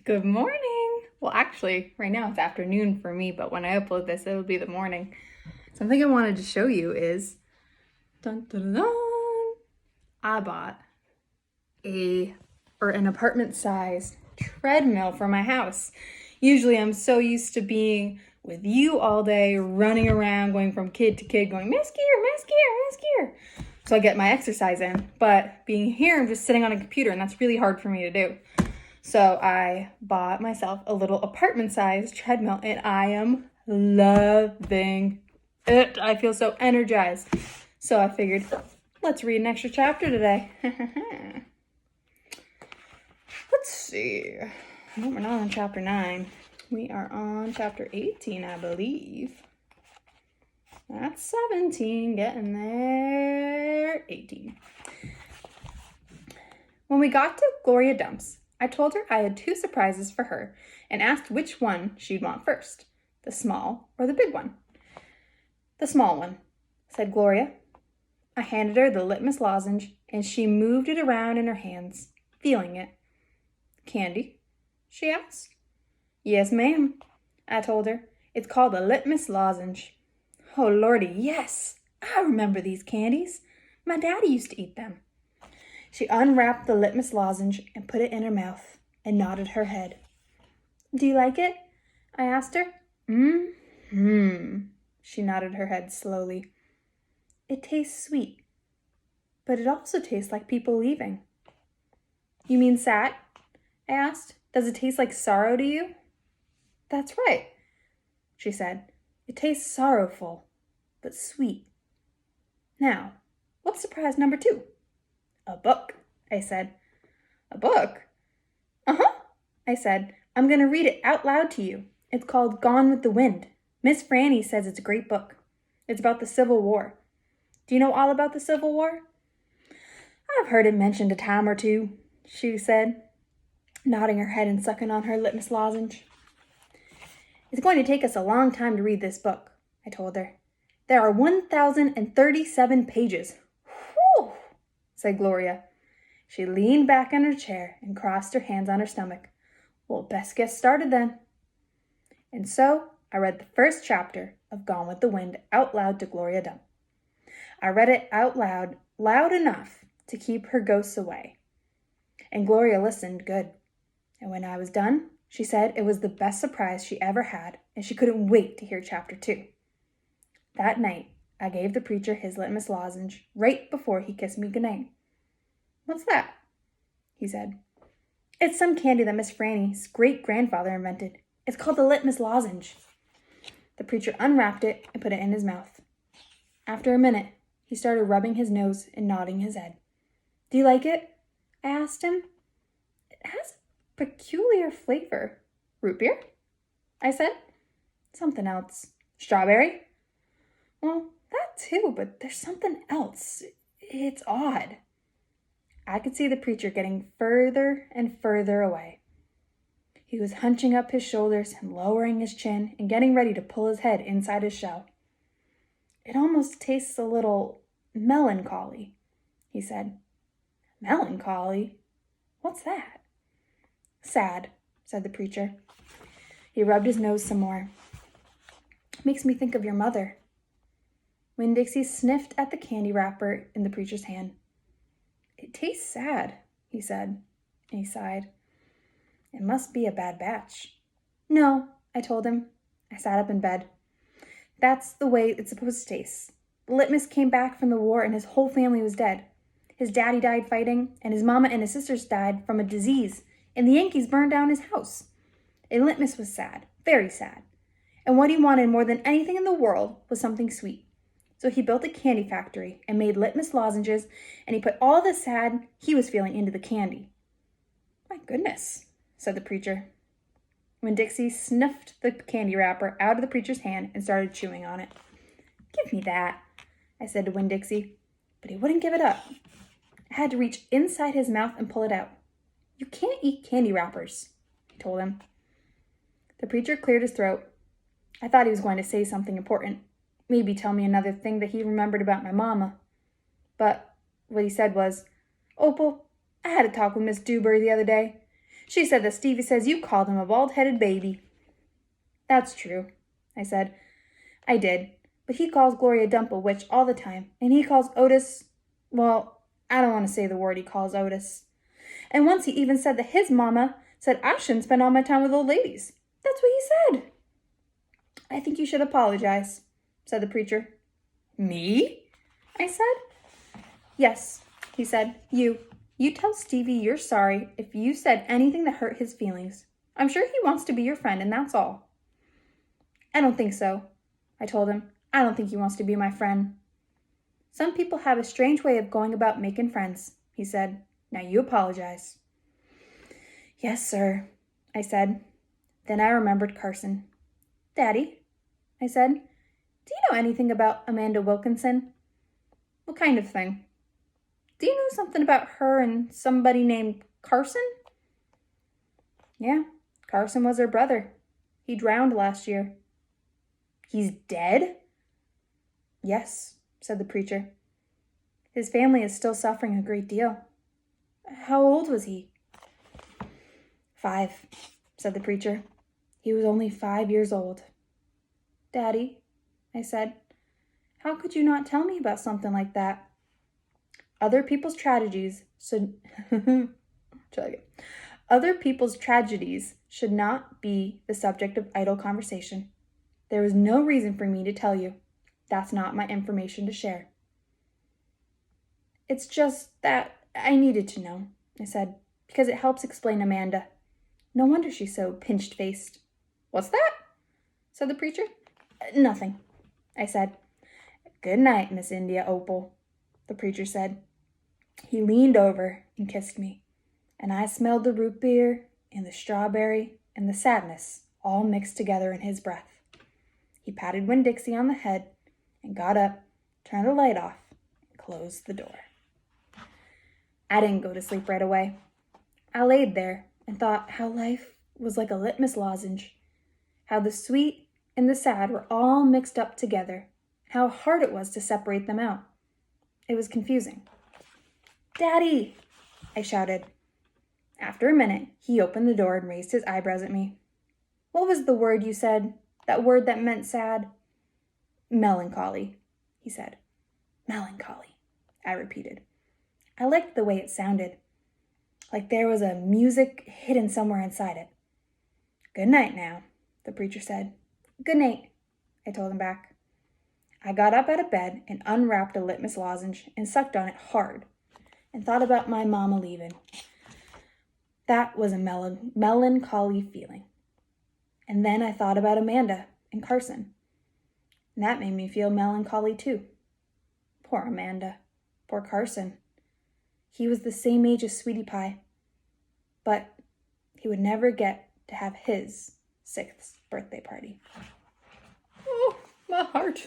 Good morning. Well, actually, right now it's afternoon for me, but when I upload this, it'll be the morning. Something I wanted to show you is, dun, dun, dun, dun, I bought an apartment-sized treadmill for my house. Usually I'm so used to being with you all day, running around, going from kid to kid, going, Miss Gear, Miss Gear, Miss Gear. So I get my exercise in, but being here, I'm just sitting on a computer, and that's really hard for me to do. So I bought myself a little apartment-sized treadmill, and I am loving it. I feel so energized. So I figured, let's read an extra chapter today. Let's see. No, we're not on chapter 9. We are on chapter 18, I believe. That's 17, getting there. 18. When we got to Gloria Dump's, I told her I had 2 surprises for her and asked which one she'd want first, the small or the big one. The small one, said Gloria. I handed her the Littmus Lozenge, and she moved it around in her hands, feeling it. Candy? She asked. Yes, ma'am, I told her. It's called a Littmus Lozenge. Oh, Lordy, yes, I remember these candies. My daddy used to eat them. She unwrapped the Littmus Lozenge and put it in her mouth and nodded her head. Do you like it? I asked her. She nodded her head slowly. It tastes sweet, but it also tastes like people leaving. You mean sad? I asked. Does it taste like sorrow to you? That's right, she said. It tastes sorrowful, but sweet. Now, what's surprise number 2? A book, I said. A book? Uh-huh, I said. I'm going to read it out loud to you. It's called Gone with the Wind. Miss Franny says it's a great book. It's about the Civil War. Do you know all about the Civil War? I've heard it mentioned a time or two, she said, nodding her head and sucking on her Littmus Lozenge. It's going to take us a long time to read this book, I told her. There are 1,037 pages. Whew, said Gloria. She leaned back in her chair and crossed her hands on her stomach. Well, best get started then. And so I read the first chapter of Gone with the Wind out loud to Gloria Dump. I read it out loud, loud enough to keep her ghosts away. And Gloria listened good. And when I was done, she said it was the best surprise she ever had, and she couldn't wait to hear chapter 2. That night, I gave the preacher his Littmus Lozenge right before he kissed me goodnight. What's that? He said. It's some candy that Miss Franny's great-grandfather invented. It's called the Littmus Lozenge. The preacher unwrapped it and put it in his mouth. After a minute, he started rubbing his nose and nodding his head. Do you like it? I asked him. It has a peculiar flavor. Root beer? I said. Something else. Strawberry? Well, that too, but there's something else. It's odd. I could see the preacher getting further and further away. He was hunching up his shoulders and lowering his chin and getting ready to pull his head inside his shell. It almost tastes a little melancholy, he said. Melancholy? What's that? Sad, said the preacher. He rubbed his nose some more. Makes me think of your mother. Winn-Dixie sniffed at the candy wrapper in the preacher's hand. It tastes sad, he said, and he sighed. It must be a bad batch. No, I told him. I sat up in bed. That's the way it's supposed to taste. Littmus came back from the war and his whole family was dead. His daddy died fighting, and his mama and his sisters died from a disease, and the Yankees burned down his house. And Littmus was sad, very sad. And what he wanted more than anything in the world was something sweet. So he built a candy factory and made Littmus lozenges, and he put all the sad he was feeling into the candy. My goodness, said the preacher. Winn-Dixie sniffed the candy wrapper out of the preacher's hand and started chewing on it. Give me that, I said to Winn-Dixie, but he wouldn't give it up. I had to reach inside his mouth and pull it out. You can't eat candy wrappers, I told him. The preacher cleared his throat. I thought he was going to say something important. Maybe tell me another thing that he remembered about my mama. But what he said was, Opal, I had a talk with Miss Dewberry the other day. She said that Stevie says you called him a bald-headed baby. That's true, I said. I did, but he calls Gloria Dump a witch all the time, and he calls Otis, well, I don't want to say the word he calls Otis. And once he even said that his mama said I shouldn't spend all my time with old ladies. That's what he said. I think you should apologize, said the preacher. Me? I said. Yes, he said. You tell Stevie you're sorry if you said anything that hurt his feelings. I'm sure he wants to be your friend, and that's all. I don't think so, I told him. I don't think he wants to be my friend. Some people have a strange way of going about making friends, he said. Now you apologize. Yes, sir, I said. Then I remembered Carson. Daddy, I said, do you know anything about Amanda Wilkinson? What kind of thing? Do you know something about her and somebody named Carson? Yeah, Carson was her brother. He drowned last year. He's dead? Yes, said the preacher. His family is still suffering a great deal. How old was he? 5, said the preacher. He was only 5 years old. Daddy, I said, how could you not tell me about something like that? Other people's tragedies should not be the subject of idle conversation. There was no reason for me to tell you. That's not my information to share. It's just that I needed to know, I said, because it helps explain Amanda. No wonder she's so pinched-faced. What's that? Said the preacher. Nothing, I said. Good night, Miss India Opal, the preacher said. He leaned over and kissed me, and I smelled the root beer and the strawberry and the sadness all mixed together in his breath. He patted Winn-Dixie on the head and got up, turned the light off, and closed the door. I didn't go to sleep right away. I laid there and thought how life was like a Littmus lozenge, how the sweet and the sad were all mixed up together, how hard it was to separate them out. It was confusing. Daddy, I shouted. After a minute, he opened the door and raised his eyebrows at me. What was the word you said? That word that meant sad? Melancholy, he said. Melancholy, I repeated. I liked the way it sounded, like there was a music hidden somewhere inside it. Good night now, the preacher said. Good night, I told him back. I got up out of bed and unwrapped a Littmus lozenge and sucked on it hard and thought about my mama leaving. That was a melancholy feeling. And then I thought about Amanda and Carson. And that made me feel melancholy too. Poor Amanda. Poor Carson. He was the same age as Sweetie Pie. But he would never get to have his 6th birthday party. Oh, my heart.